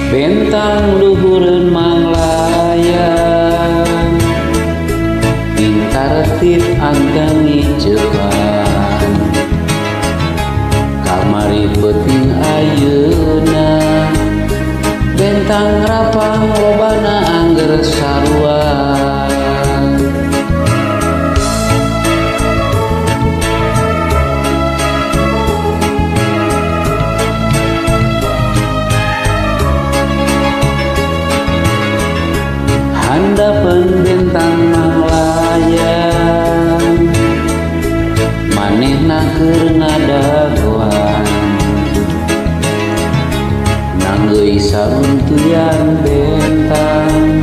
Bentang luhureun manglayang ingkartip anteng icepan kamari peuting ayeuna bentang rapang lobana angger sarua handapeun bentang manglayang manehna keur ngadagoan nanggeui saruntuyan bentang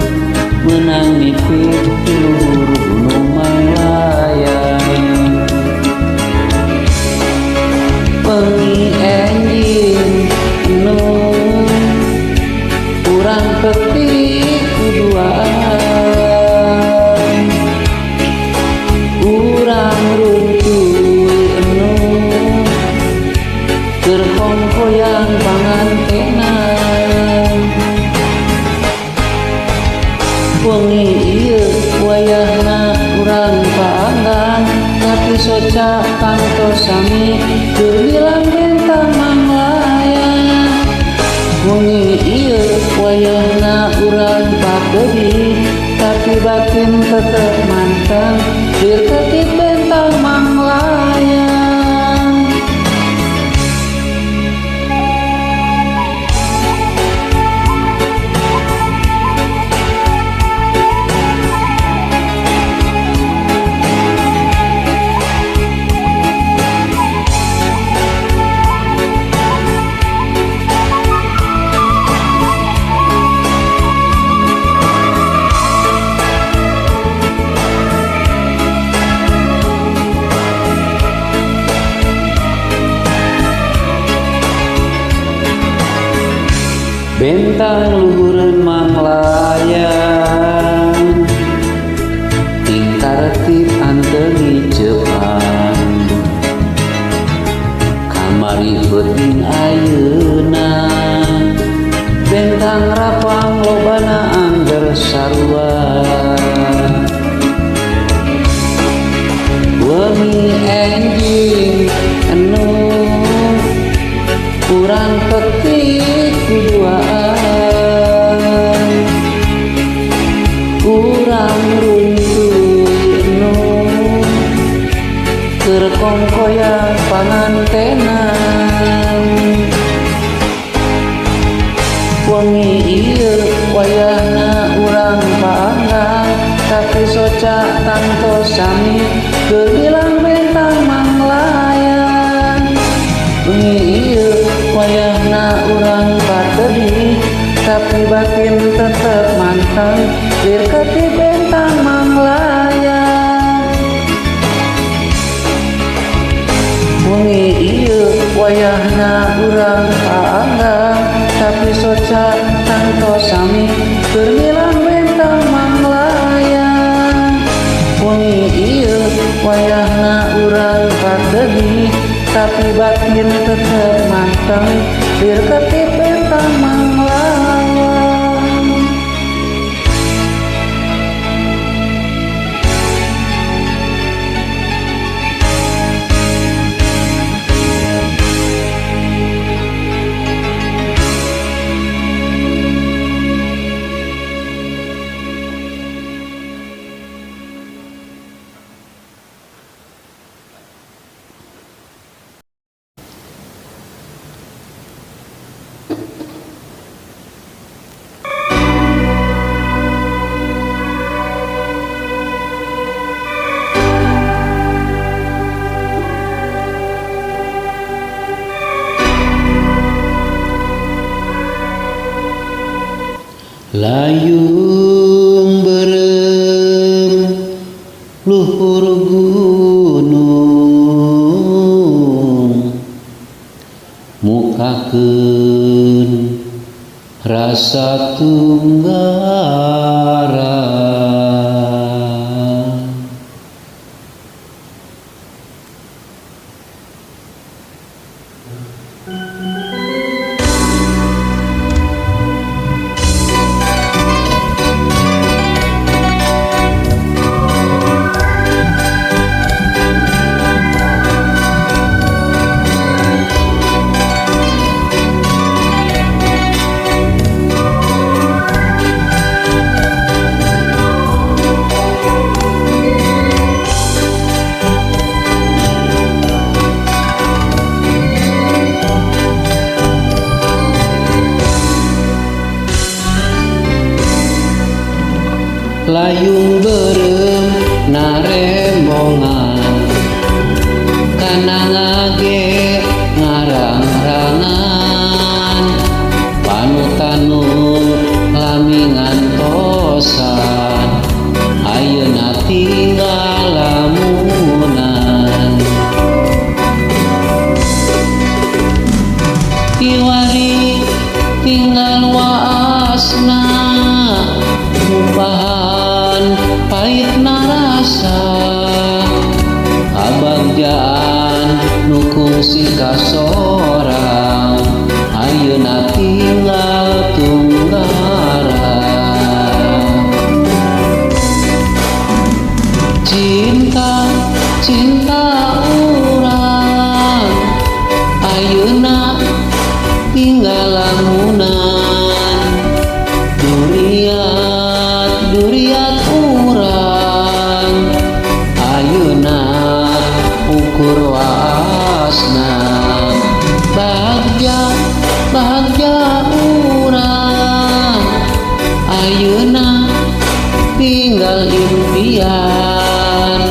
meunang nipit di luhur gunung manglayang pengi enjing nu urang petik kuduaan urang runtuy enu keur kongkoyan pangantena wengi ieu wayahna urang paanggan tapi soca kantos sami keur hilang bentang manglayang wengi ieu wayahna urang pakeudi tapi batin tetep manteng dirketip bentang manglayang bentang luhureun manglayang tingkartip anteng icepan kamari peuting ayeuna bentang rapang lobana angger sarua wengi enjing anu urang petik kuduaan urang runtuy enu keur kongkoyan pangantenan wengi ieu wayahna urang paanggan tapi soca kantos sami keur hilang bentang manglayang wengi ieu wayahna urang pakeudi tapi batin tetep manteng dirketip bentang manglayang wengi ieu wayahna urang paanggan tapi soca kantos sami keur hilang bentang manglayang wengi ieu wayahna urang pakeudi tapi batin tetep manteng dirketip bentang manglayang layung berem luhur gunung mukakeun rasa tunggara layung berem narembongan kana ngage ngarang-rangan panutanu lamingan tosan ayeuna tinggal lamunan kiwari tinggal waasna mubahan pait narasa kabagjaan nukung si kasorang ayeuna tinggal tunggara cinta cinta urang ayeuna tinggal lamunan duriat duriat urang ayeuna ukur waasna bagja bagja urang ayeuna tinggal impian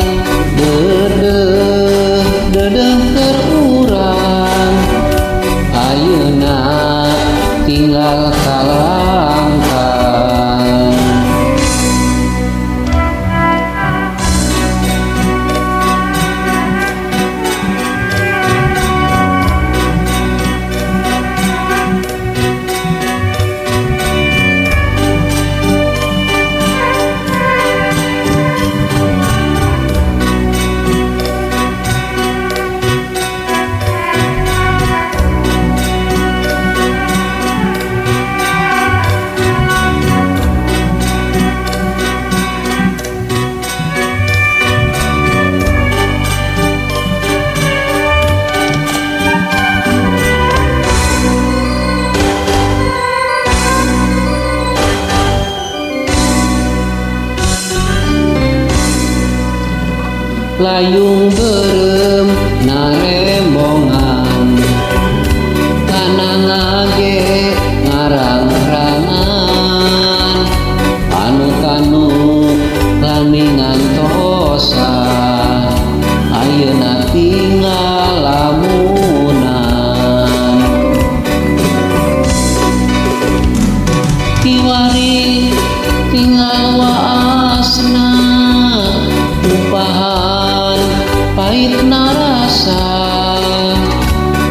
dedeh dedeh keur urang ayeuna tinggal kalangkang layung berem narembongan kana ngage ngarang-rangan panutanu lamingan tosan ayeuna tinggal lamunan kiwari tinggal waasna upahan pait narasa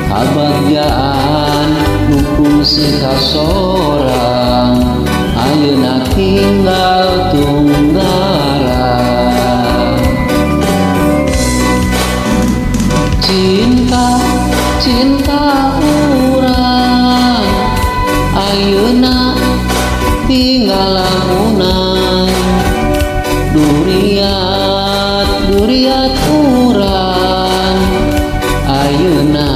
kabagjaan nukung si kasorang ayeuna tinggal tunggara cinta cinta urang ayeuna tinggal lamunan duriat duriat urang ayeuna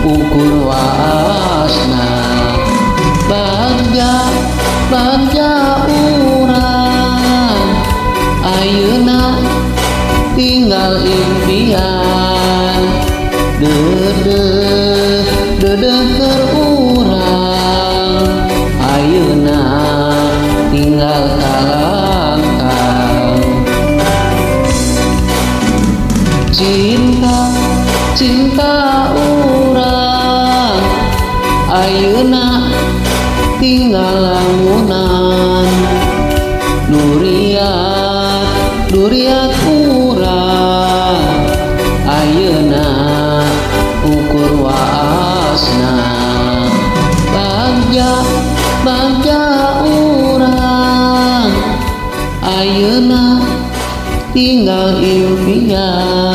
ukur waasna bagja bagja urang ayeuna tinggal impian dedeh dedeh keur urang ayeuna tinggal kalangkang cinta cinta urang ayeuna tinggal lamunan duriat duriat urang ayeuna ukur waasna bagja bagja urang ayeuna tinggal impian.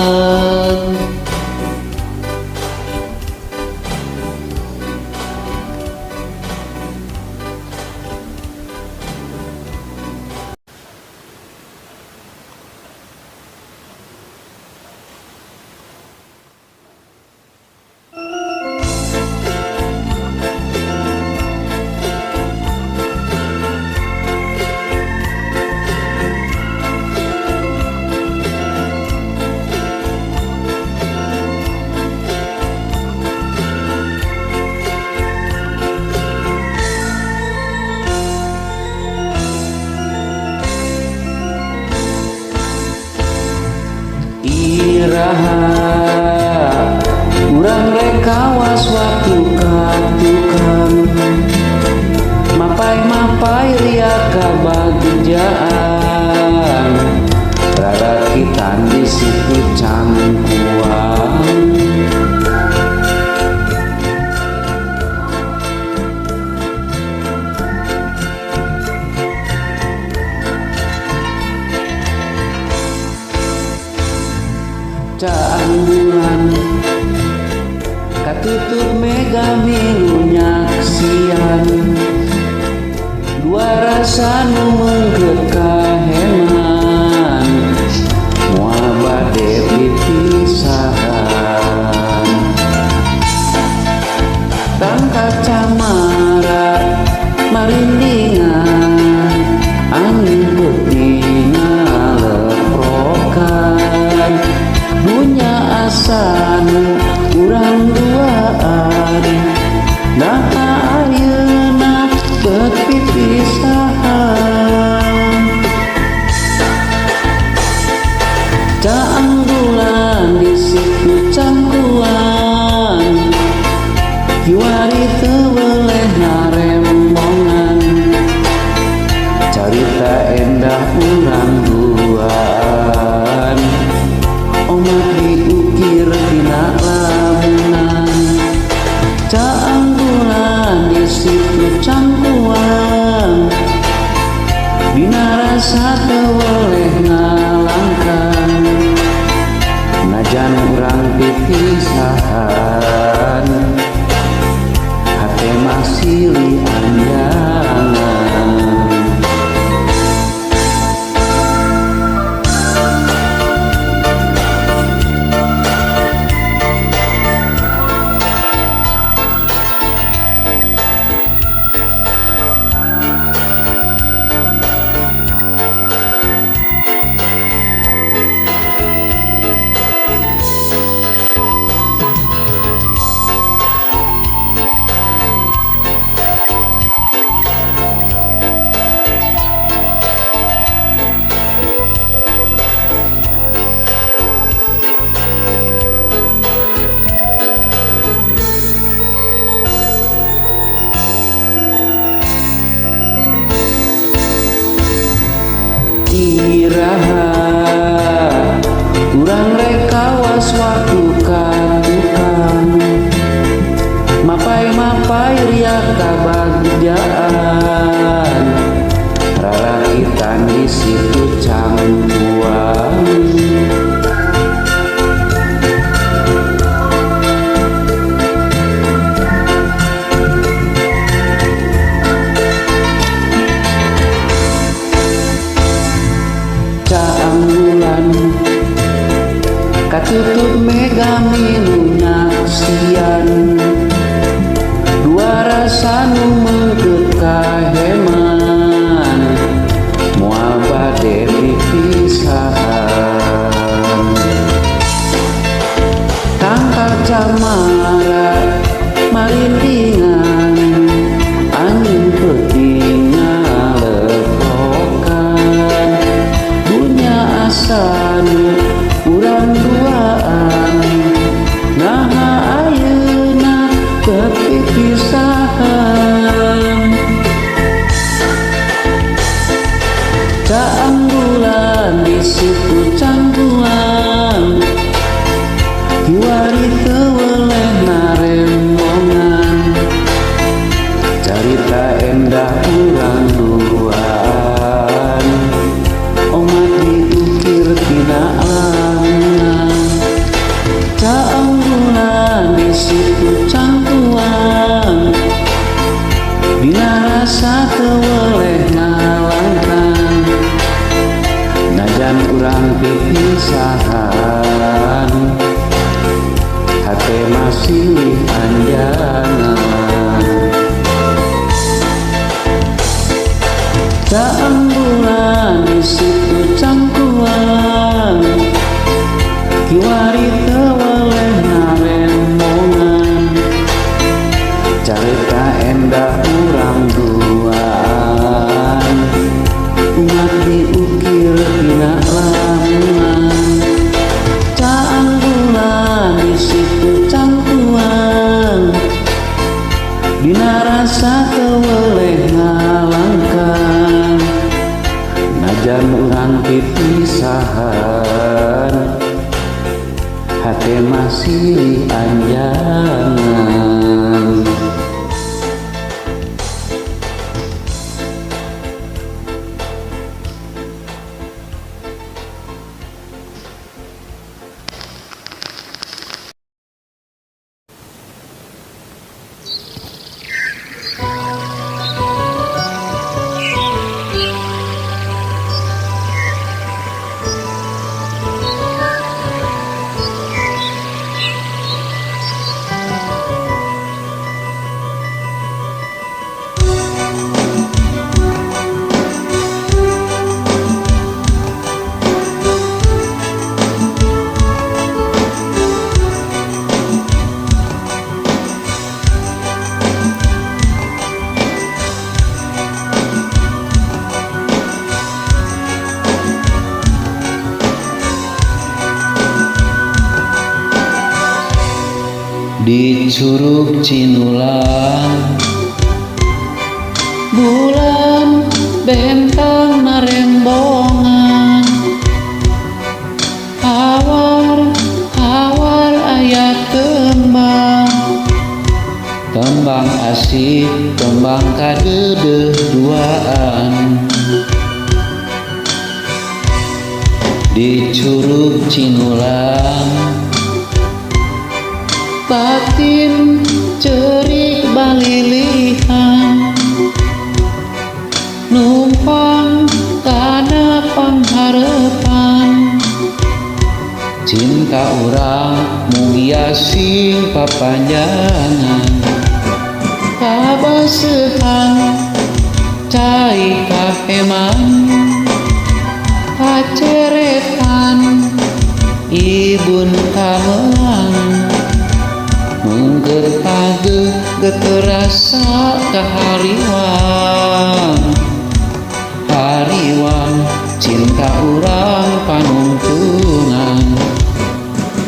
iraha urang rek kawas waktu katukan mapai ria kabagjaan rarakitan di situ cangkuang caan bulan katutup mega milu nyaksian dua rasa nu mengkeut kaheman moal bade pipisahan tangka camara marindingan angin putih ngaleprokan punya asanu urang duaan nah ayeuna beut pipisahan caang bulan di situ cangkuan kiwari teu boleh narembongan carita endah urang duaan omat diukir tina lamunan caang bulan di situ cangkuan dina rasa teu boleh ngalangkan najan urang pipisahan hate masih anjangan iraha urang rek kawas waktu katukan mapai ria kabagjaan rarakitan di situ cangkuan caang bulan katutup mega milu nyaksian dua rasa nu mengkeut kaheman moal bade pipisahan tangkal camara marindingan angin peuting ngaleprokan punya asanu urang duaan nah ayeuna beut pipisahan caang bulan di situ cangkuan kiwari teu boleh narembongan carita endah urang duaan omat diukir tina lamunan caang bulan di situ cangkuan dina rasa teu boleh ngalangkan najan urang pipisahan hate masih anjangan caang bulan di situ cangkuan kiwari teu boleh narembongan carita endah urang duaan umat diukir tina lamunan caang boleh ngalangkan najan urang pipisahan hate masih anjangan. Di Curug Cinulang bulan bentang narembongan hawar ayat tembang asik tembang kadeudeung duaan. Di Curug Cinulang batin cerik balilihan numpang kana pangharepan cinta urang munggiasing papanjangan kabaseuhan cai kaheman kaceretan ibun kamelang mengger page geterasa kahariwang cinta urang panungtungan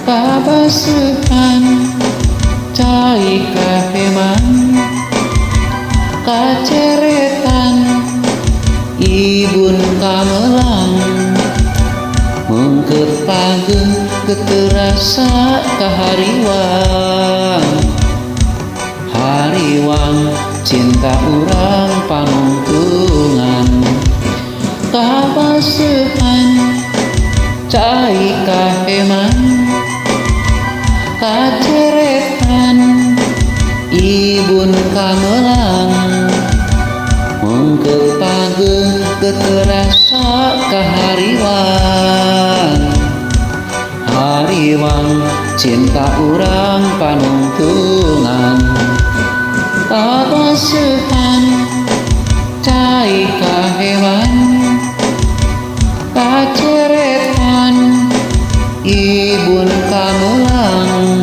kabaseuhan cai kaheman kaceretan ibun kamelang mengger page geterasa kahariwang cinta urang panungtungan kabaseuhan cai kaheman kaceretan ibun kamelang mengger page geterasa kahariwang cinta urang panungtungan kabaseuhan cai kahewan kaceretan ibun kamelang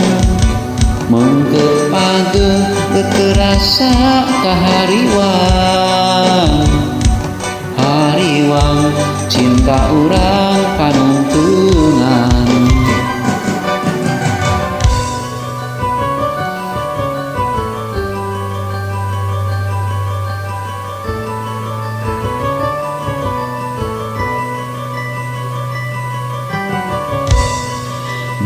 mengger page geterasa kahariwang cinta urang panungtungan.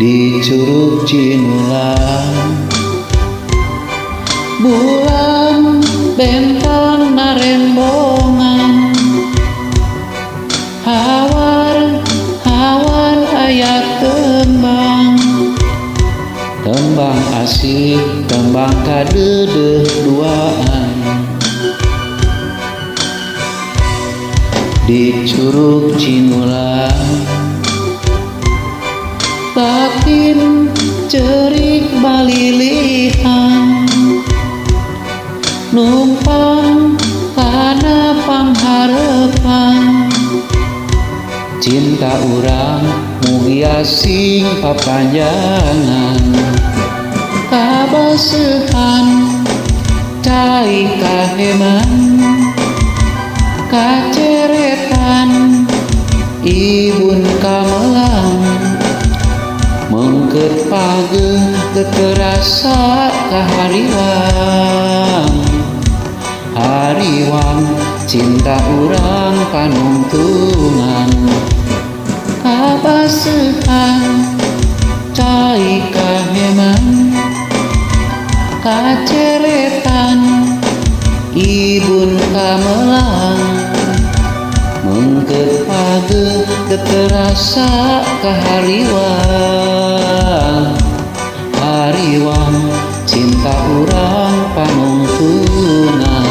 Di Curug Cinulang bulan bentang narembongan hawar ayat tembang asik tembang kadeudeung duaan. Di Curug Cinulang batin cerik balilihan numpang kana pangharepan cinta urang munggiasing papanjangan kabaseuhan cai kaheman kaceretan ibun kamelang mengker page geterasa kahariwang hariwang cinta urang panungtungan kabasuhan cai kaheman kaceretan ibun kamelang mengket page keterasa kahariwang hariwang cinta urang panungtungan.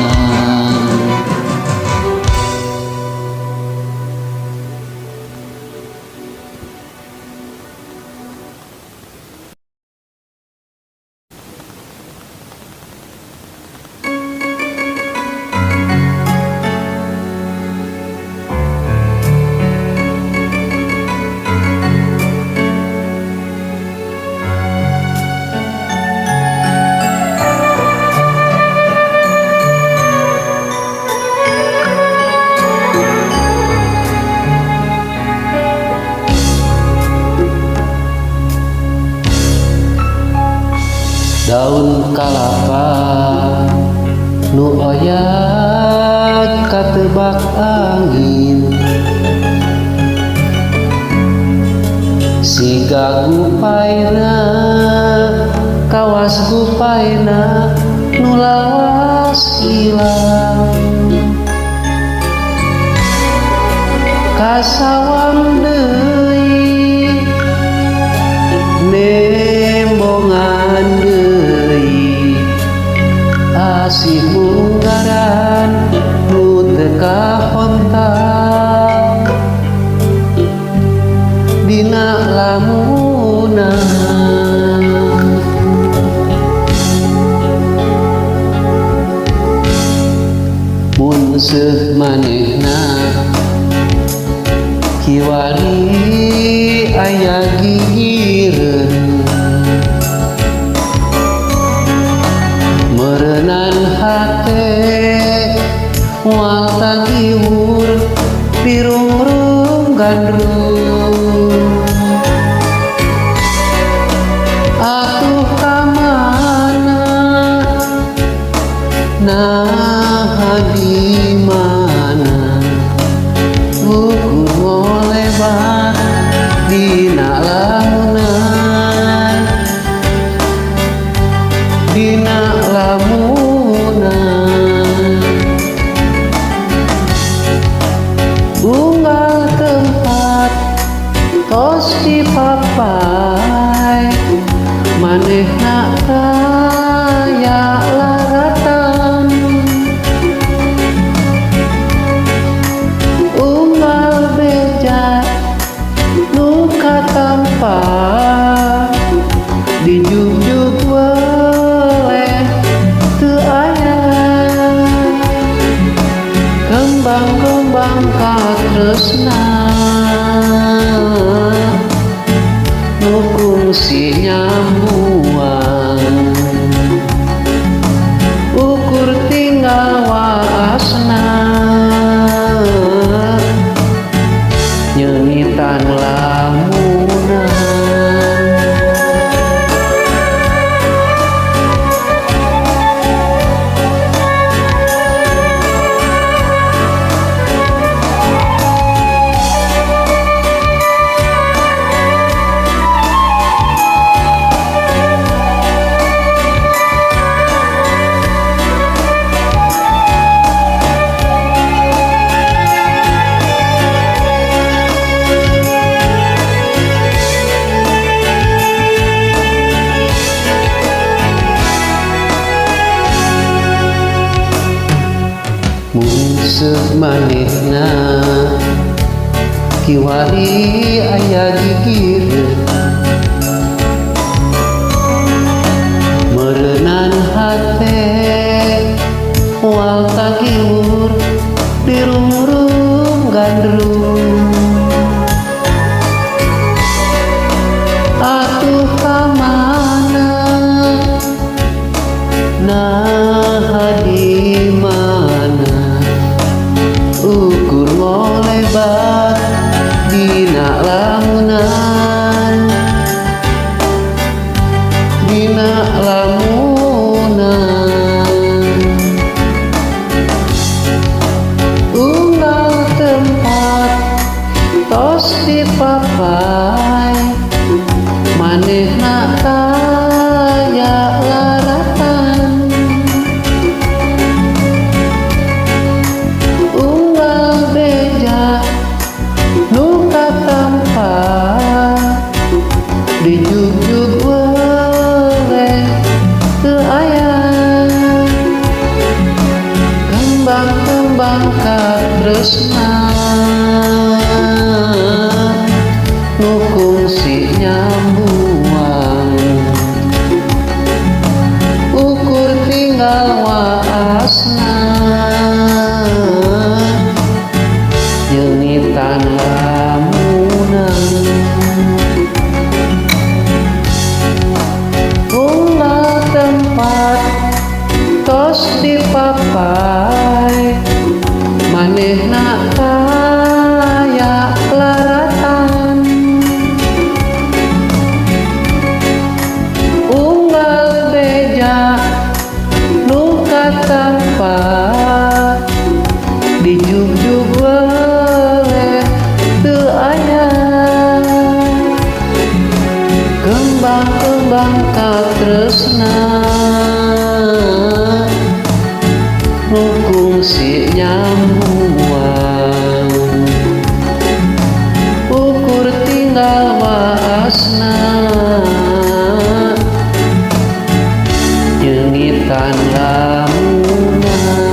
Daun kalapa nu oyat katebak angin siga gupayna kawas gupayna nu lawas ilang kasawang deui nembongan asih munggaran nu teu kahontak dina lamunan mun seuh manehna kiwari aya gigireun merenan hate moal tagiwur pirung-rung gandrung atuh kamana nah di mana ukur ngolebat dina lamunan dina lamunan unggal tempat tos dipapai manehna kaya laratan unggal beja nu katampa dijug-jug weleh teu aya kembang-kembang katresna nu kungsi nyambuan ukur tinggal waasna nyeunitan lamunan. Seuh manehna kiwari aya gigireun merenan hate moal tagiwur pirung-rung gandrung atuh kamana nah di mana ukur ngolebat dina lamunan dina lamunan kembang katresna nu kungsi nyambuang ukur tinggal waasna nyengitan lamunan unggal tempat tos dipapai manehna kaya laratan unggal beja nu katampa dijugjug weleh teu aya kembang-kembang katresna nu kungsi nyambuang ukur tinggal waasna nyengitan lamunan.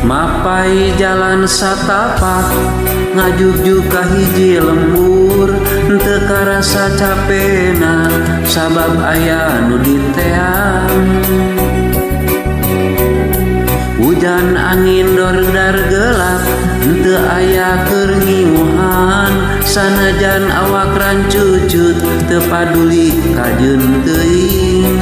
Mapai jalan satapak ngajugjuk ka hiji lembur teu karasa capena sabab aya nu diteang hujan angin dordar gelap teu aya keur ngiuhan sanajan awak rancucut teu paduli kajeun teuing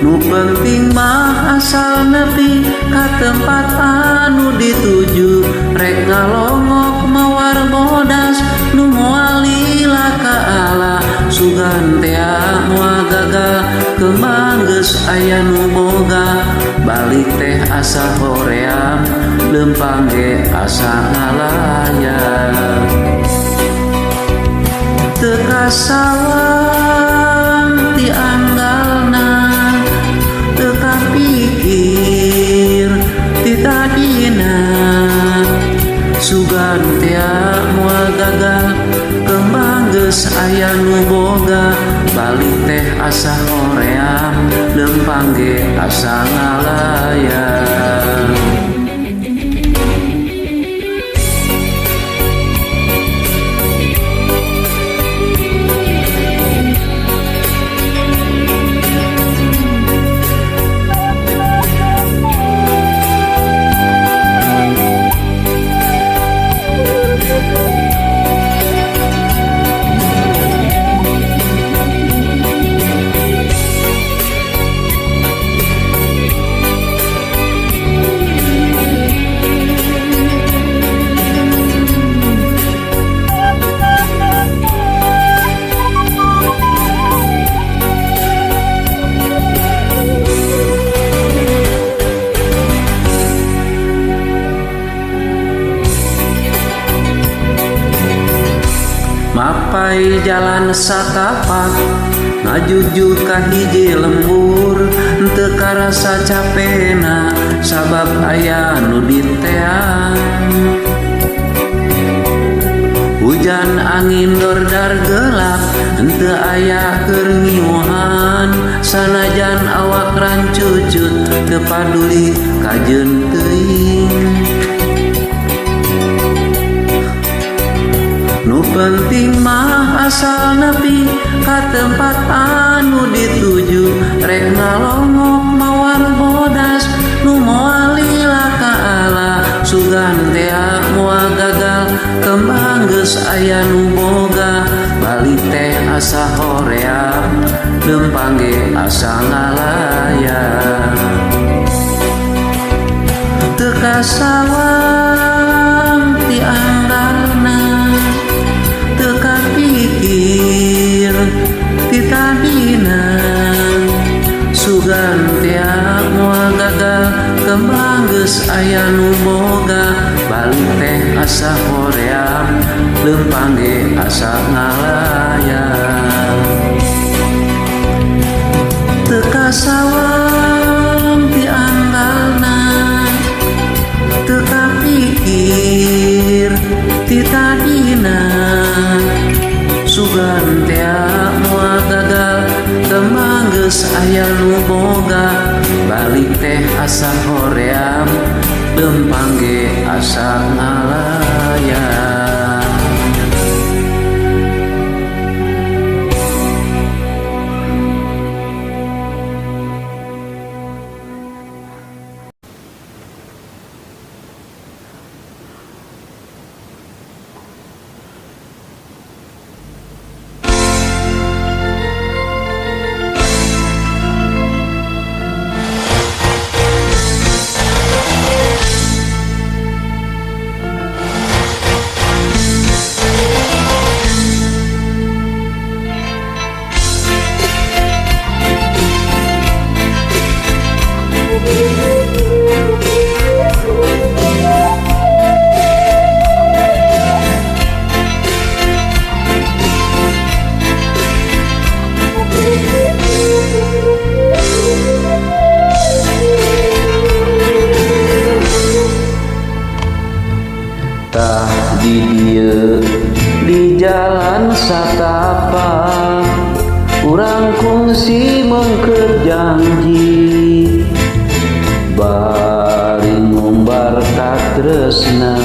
nu penting mah asal nepi ka tempat anu dituju rek ngalongok mawar bodas nu moal lila ka Allah sugan tea moal gagal kembang geus aya nu boga balik teh asa hoream lempang ge asa ngalayang teu kasawang ti anggalna pikir titadina sugan tea moal gagal kembang geus aya nu boga balik teh asa hoream lempang ge asa ngalayang. Mapai jalan satapak ngajugjuk ka hiji lembur teu karasa capena sabab aya nu diteang hujan angin dordar gelap teu aya keur ngiuhan sanajan awak rancucut teu paduli kajeun teuing nu penting mah asal nepi ka tempat anu dituju rek ngalongok mawar bodas nu moal lila ka Allah sugan tea moal gagal kembang geus aya nu boga balik teh asa hoream lempang ge asa ngalayang teu kasawang ti anggalna teu kapikir ti tadina sugan tea moal gagal kembang geus aya nu boga balik teh asa hoream lempang ge asa ngalayang teu kasawang ti anggalna teu kapikir ti tadina sugan tea moal gagal kembang geus aya nu boga balik teh asa hoream lempang ge asa ngalayang di dieu di jalan satapak urang kungsi mengker janji bari ngumbar katresna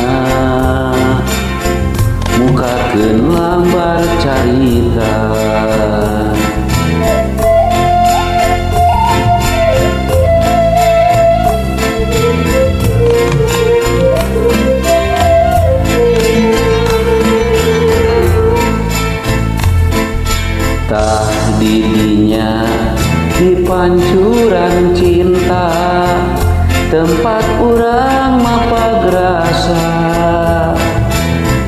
mukakeun lambar carita tah didinya di pancuran cinta tempat urang mapagrasa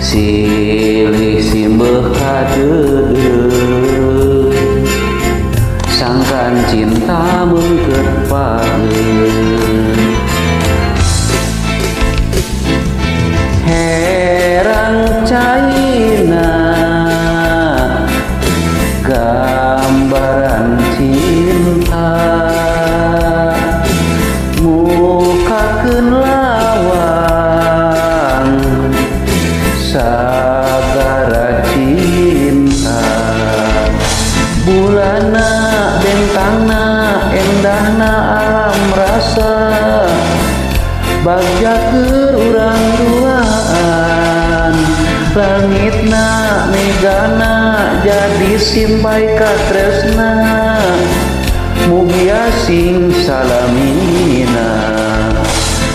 silih simbeuh kadeudeuh sangkan cinta mengkeut pageung herang caina gambaran cinta mukakeun lawang sagara cinta bulana bentangna endahna alam rasa bagja keur urang duaan langitna megana jadi simpai katresna mugia sing salamina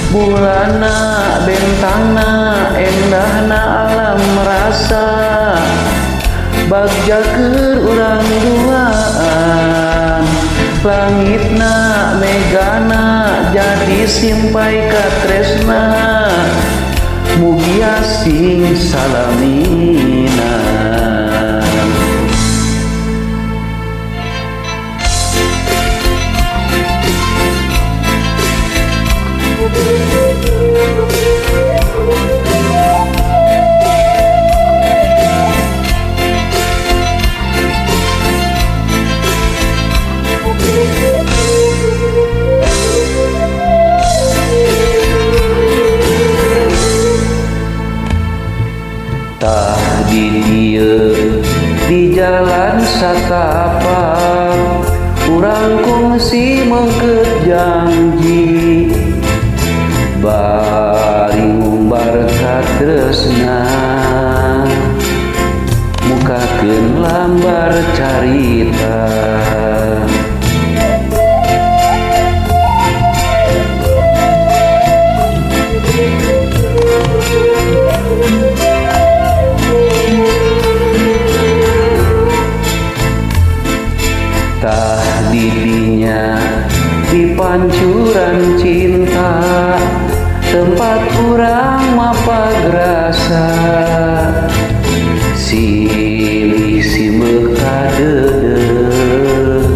bulana bentangna endahna alam rasa bagja keur urang duaan langitna megana jadi simpai katresna mugia sing salamina tah di dieu di jalan satapak urang kungsi mengkeut janji bari ngumbar katresna mukakeun nyaritakeun lambar carita. Tah didinya di pancuran cinta, tempat urang mapagrasa, silih simeuh kadeudeung,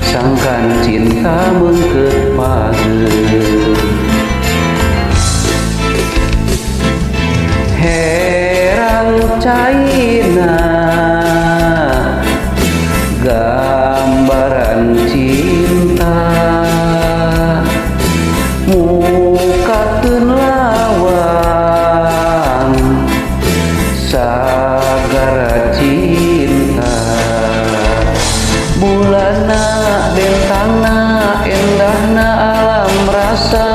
sangkan cinta meungkeut pageung. Herang caina gambaran cinta, mukakeun lawang sagara cinta. Bulanna bentangna endahna alam rasa,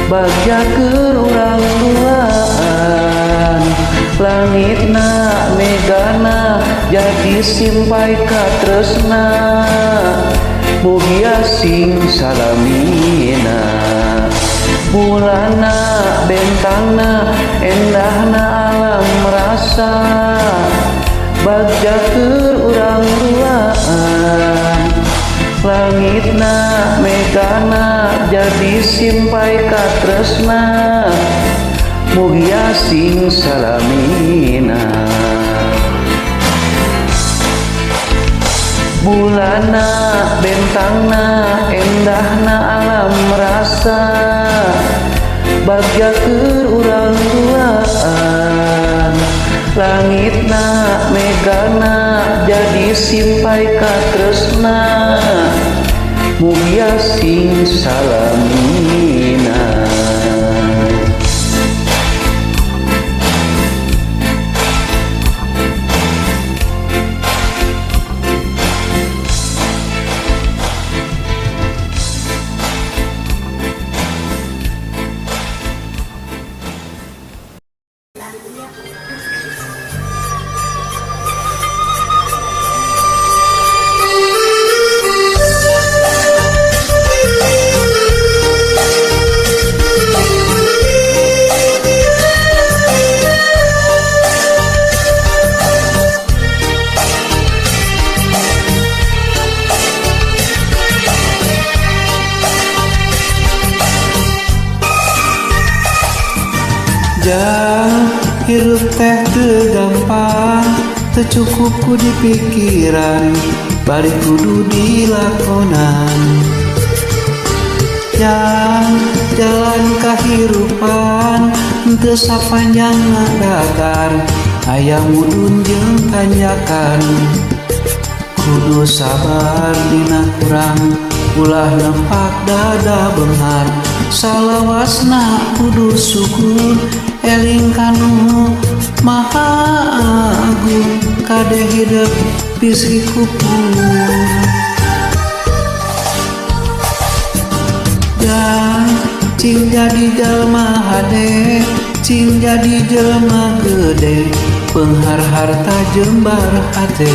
bagjakeun urang duaan. Langitna megana jadi simpai ka tresna, mugia sing salamina. Bulanna bentangna endahna alam rasa, bagjakeun urang duaan. Langitna megana jadi simpai ka tresna, mugia sing salamina. Bulanna bentangna endahna alam rasa, bagjakeun urang duaan. Langitna megana jadi simpai ka tresna, mugia sing salamina. Jang hirup teh teu gampang, teu cukup ku di pikiran, bari kudu dilakonan. Jang jalan kahirupan teu sapanjangna datar, aya mudun jeung tanjakan. Kudu sabar dina kurang, ulah nempak dada beunghar, salawasna kudu syukur, eling kanu maha agung, kade hidup bisi kupur. Dan cing jadi jelma hade, cing jadi jelma gede, peunghar harta jembar hate.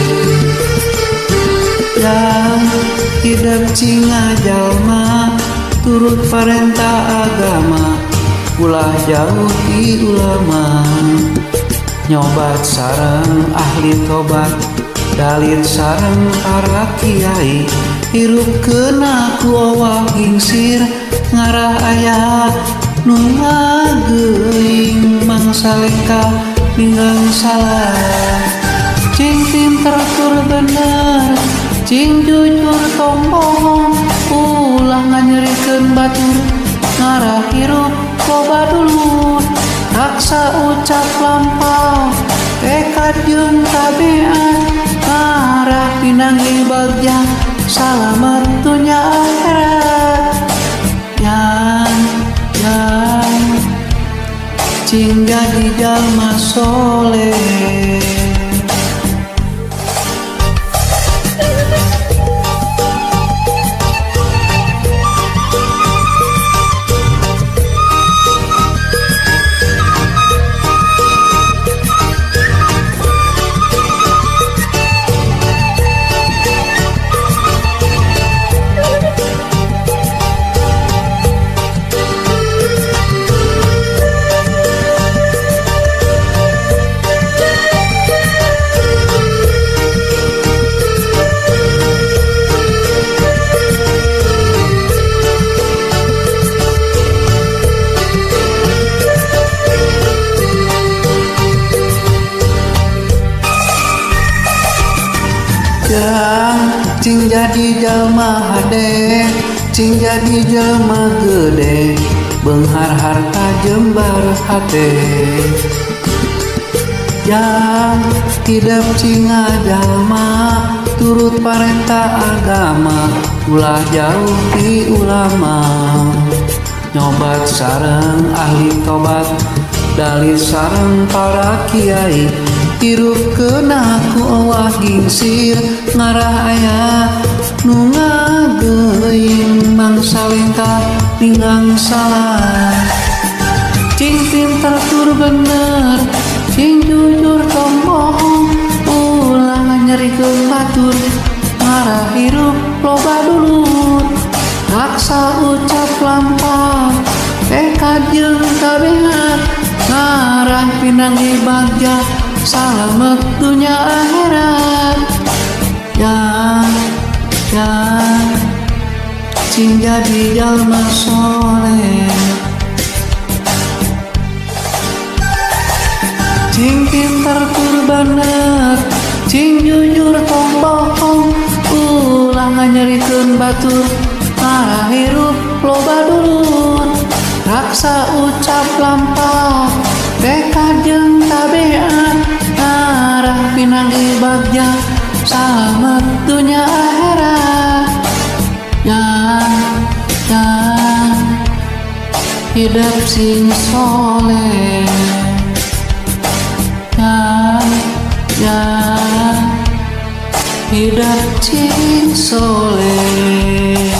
Dan hidup cing jalma turut perintah agama, ulah jauhi ulama. Nyobat sareng ahli tobat, dalit sareng para kiai, hirup kena ku awak gingsir, ngarah aya nu ngageuing mangsa lengkah ninggang salah. Cing pinter tur bener, cing jujur tong bohong, ulah nganyerikeun batur, ngarah hirup loba dulu, raksa ucap lampau, tekad jeung tabeat, ngarah pinanggi bagja, salamet dunya akhirat. Yang cing jadi jalma soleh. Jang cing jadi jalma hade, cing jadi jalma gede, beunghar harta jembar hate. Jang hidup cing jalma turut parenta agama, ulah jauh ti ulama. Nyobat sareng ahli tobat, dalih sareng para kiai, hirup kena ku awah gingsir, ngarah aya nu ngageuing mangsa lengkah pinggang salah. Cing pintar tur bener, cing jujur tong bohong, ulang nyerikeun batur, ngarah hirup loba dulut, raksa ucap lampah, tekad jeung kabehat, ngarah pinang ibagja, salamet dunya akhirat. Ya cing jadi jalma soleh, cing pintar tur bener, cing jujur tong bohong, ulah nganyerikeun batur, ngarah hirup loba dulut, raksa ucap lampah, tekad jeung tabeat, ngarah pinang ibagja, salamet dunya akhirat. Ya hidup sing soleh, ya hidup sing soleh.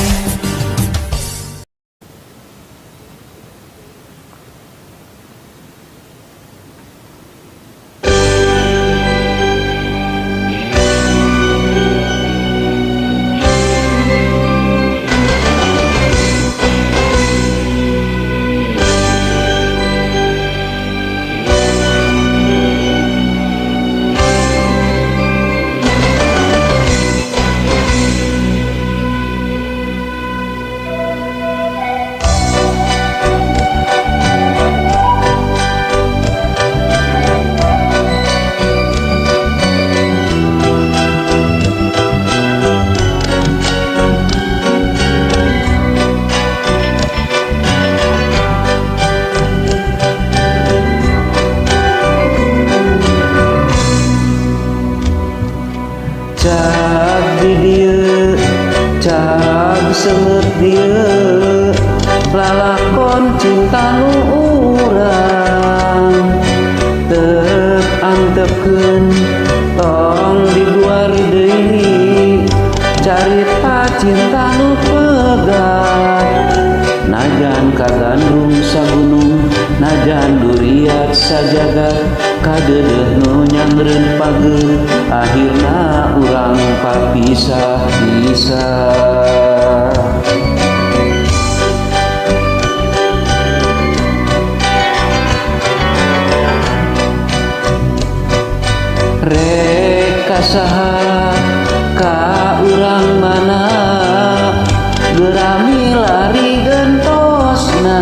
Cag di dieu, cag seueur dieu, lalakon cinta nu urang, teu antepkeun tong diluar deui, carita cinta nu pegat, najan kagandung sagunung, najan duriat sajagat, kadeudeuh nu nyangreun pageuh, akhirna urang papisah-pisah. Rek kasaha ka urang mana, gerami lari gentosna,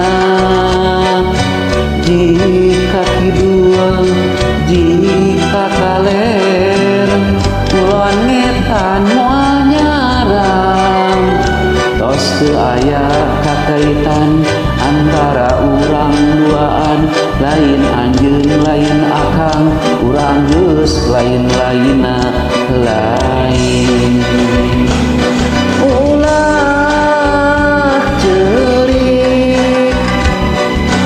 jika kidul jika kaler, kulon ngetan moal nyaram, tos teu aya kakaitan antara urang duaan, lain anjeun lain akang, urang geus lain-lainna lain. Ulah ceurik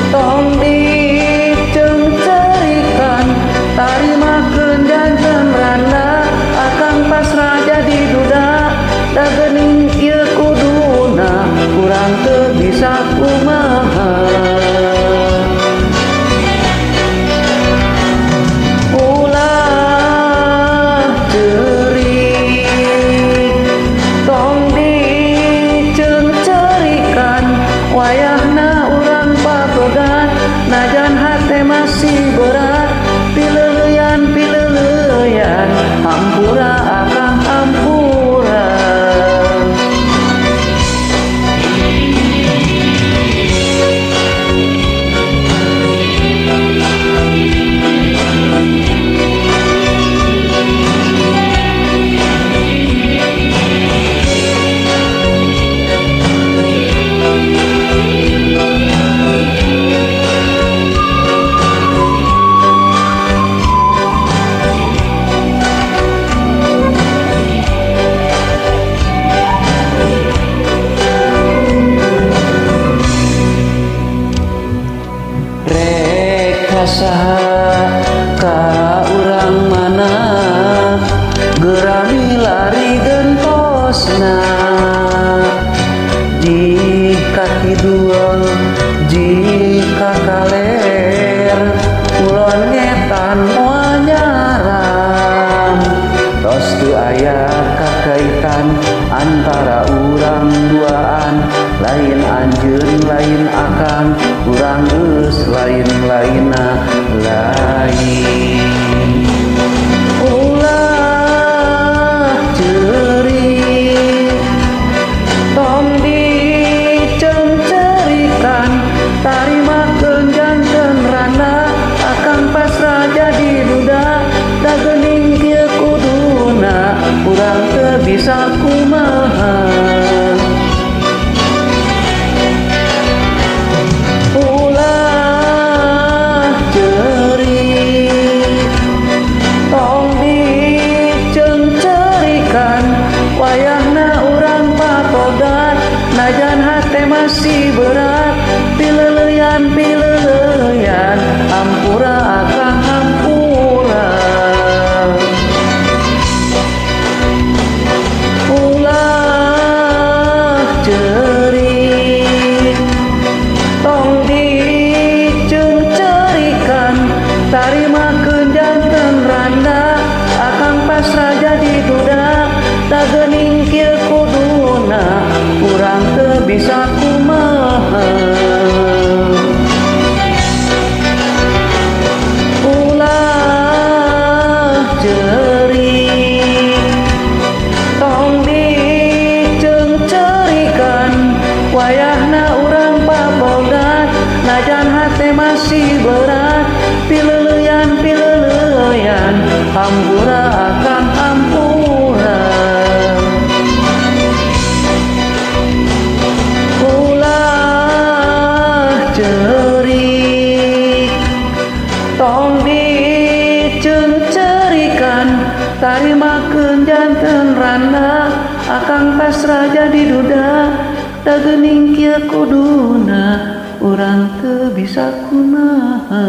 tong dicengcerikan, tarimakeun janten randa, akang pasrah jadi duda, da geuning ieu kuduna, urang teu bisa kumaha. Ulah ceurik urang teu bisa kumaha. Ulah ceurik tong diceungceurikan, wayahna urang patodat najan hate masih berat. Pileuleyan hampura akang hampura. Ulah ceurik tong diceungceurikan, tarimakeun janten randa akang pasrah jadi duda. Da geuning kieu kuduna urang teu bisa kumaha. Ulah ceurik tong diceungceurikan, wayahna urang pabodat najan hate masih berat. Pileuleyan hampura akang hampura. Ulah ceurik tong diceungceurikan, tarimakeun janten randa akang pasrah jadi duda. Da geuning kieu kuduna urang teu bisa kumaha.